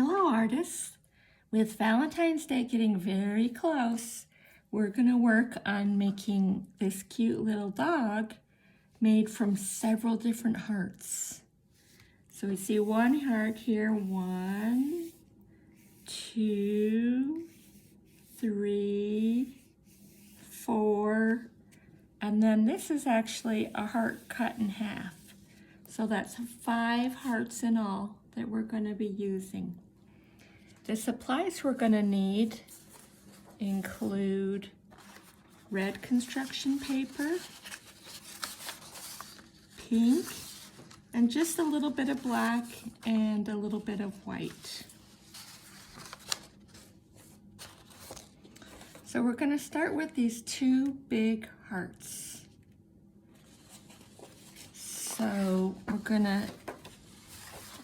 Hello artists! With Valentine's Day getting very close, we're going to work on making this cute little dog made from several different hearts. So we see one heart here, 1, 2, 3, 4, and then this is actually a heart cut in half. So that's 5 hearts in all that we're going to be using. The supplies we're going to need include red construction paper, pink, and just a little bit of black and a little bit of white. So we're going to start with these 2 big hearts. So we're going to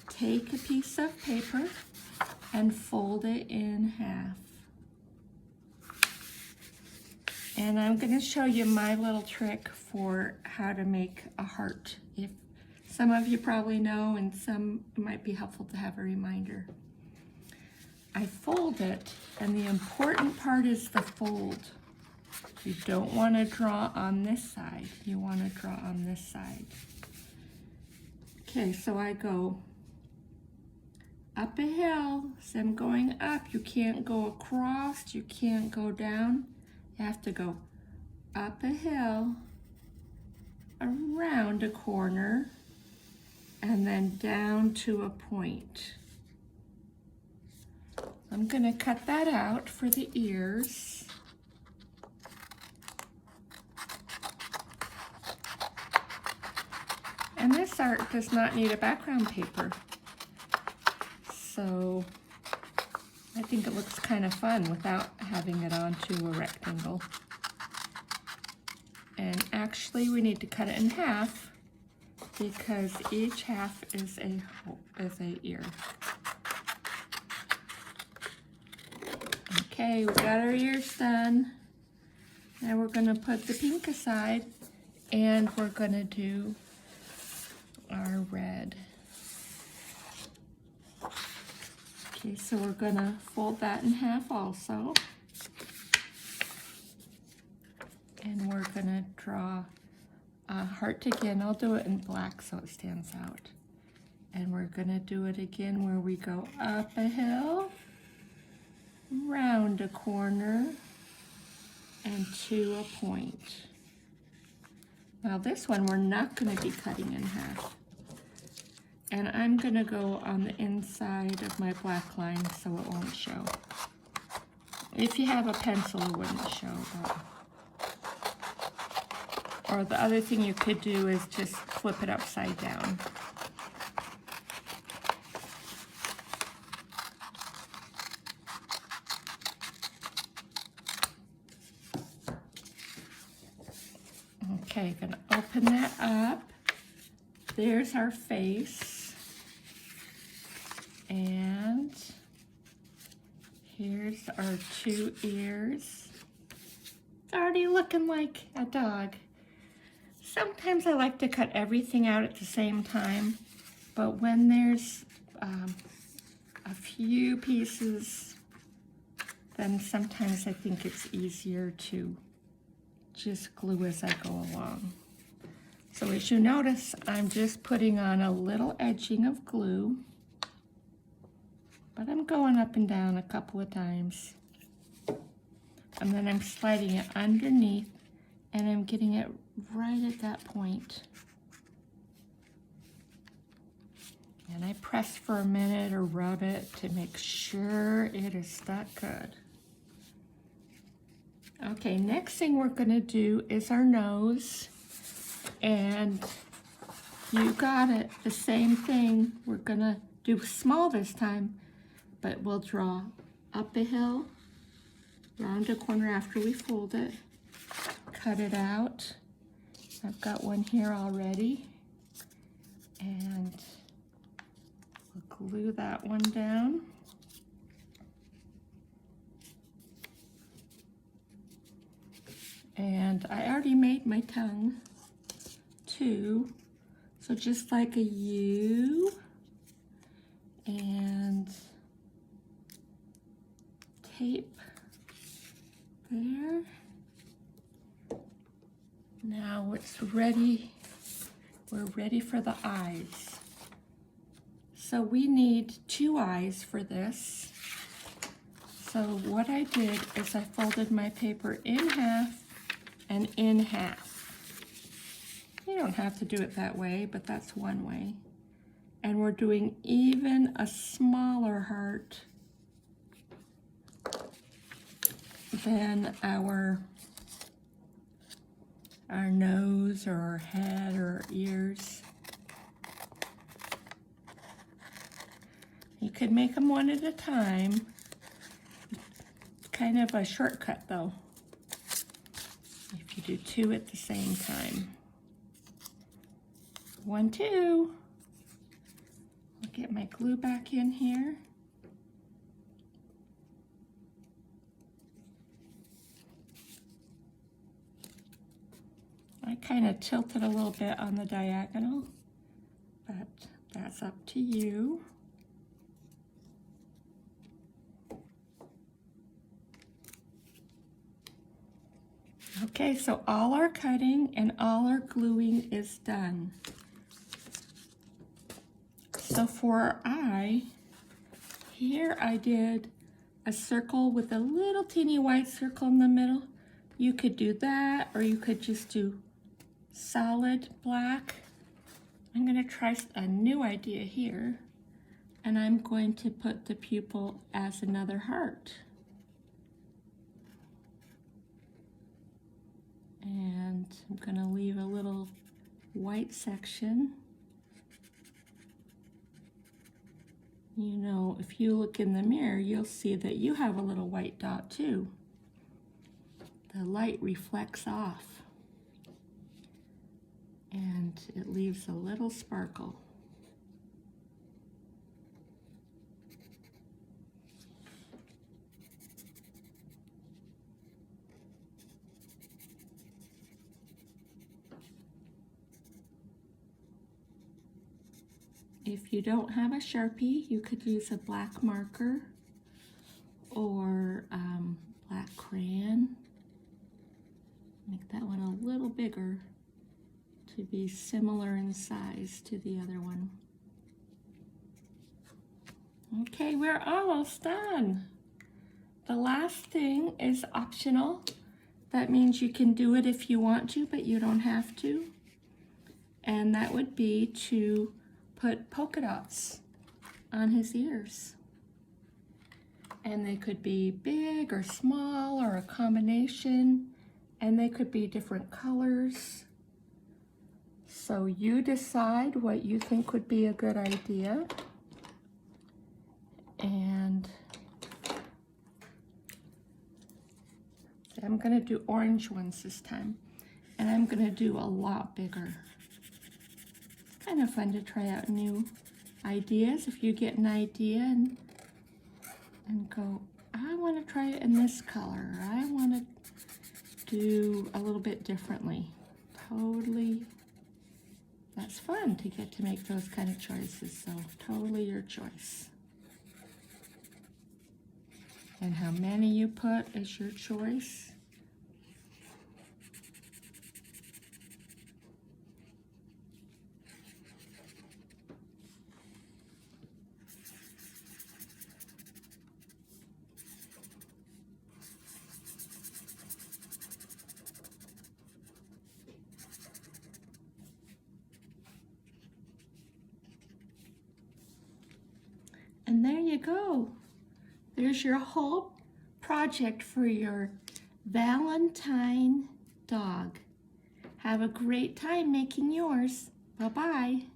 take a piece of paper and fold it in half. And I'm going to show you my little trick for how to make a heart. If some of you probably know, and some it might be helpful to have a reminder. I fold it, and the important part is the fold. You don't want to draw on this side. You want to draw on this side. Okay, so I go up a hill. So I'm going up. You can't go across. You can't go down. You have to go up a hill, around a corner, and then down to a point. I'm going to cut that out for the ears. And this art does not need a background paper. So I think it looks kind of fun without having it onto a rectangle. And actually we need to cut it in half because each half is a ear. Okay, we got our ears done. Now we're going to put the pink aside and we're going to do our red. Okay, so we're going to fold that in half also. And we're going to draw a heart again. I'll do it in black so it stands out. And we're going to do it again where we go up a hill, round a corner, and to a point. Now this one we're not going to be cutting in half. And I'm going to go on the inside of my black line so it won't show. If you have a pencil, it wouldn't show. Or the other thing you could do is just flip it upside down. Okay, gonna open that up. There's our face. And here's our 2 ears. It's already looking like a dog. Sometimes I like to cut everything out at the same time, but when there's a few pieces, then sometimes I think it's easier to just glue as I go along. So as you notice, I'm just putting on a little edging of glue, but I'm going up and down a couple of times. And then I'm sliding it underneath, and I'm getting it right at that point. And I press for a minute or rub it to make sure it is stuck good. Okay, next thing we're going to do is our nose. And you got it, the same thing. We're going to do small this time, but we'll draw up a hill, round a corner after we fold it, cut it out. I've got one here already, and we'll glue that one down. And I already made my tongue too, so just like a U, and tape there. Now it's ready. We're ready for the eyes. So we need 2 eyes for this. So what I did is I folded my paper in half and in half. You don't have to do it that way, but that's one way. And we're doing even a smaller heart than our nose or our head or our ears. You could make them one at a time. Kind of a shortcut though, if you do 2 at the same time. 1, 2. I'll get my glue back in here. I kind of tilted a little bit on the diagonal, but that's up to you. Okay, so all our cutting and all our gluing is done. So for our eye, here I did a circle with a little teeny white circle in the middle. You could do that, or you could just do solid black. I'm going to try a new idea here, and I'm going to put the pupil as another heart. And I'm going to leave a little white section. You know, if you look in the mirror, you'll see that you have a little white dot too. The light reflects off, and it leaves a little sparkle. If you don't have a Sharpie, you could use a black marker or black crayon. Make that one a little bigger to be similar in size to the other one. Okay, we're almost done. The last thing is optional. That means you can do it if you want to, but you don't have to. And that would be to put polka dots on his ears. And they could be big or small or a combination, and they could be different colors. So you decide what you think would be a good idea. And I'm going to do orange ones this time, and I'm going to do a lot bigger. It's kind of fun to try out new ideas. If you get an idea and go, I want to try it in this color, I want to do a little bit differently. Totally, that's fun to get to make those kind of choices, so totally your choice. And how many you put is your choice. And there you go. There's your whole project for your Valentine dog. Have a great time making yours. Bye-bye.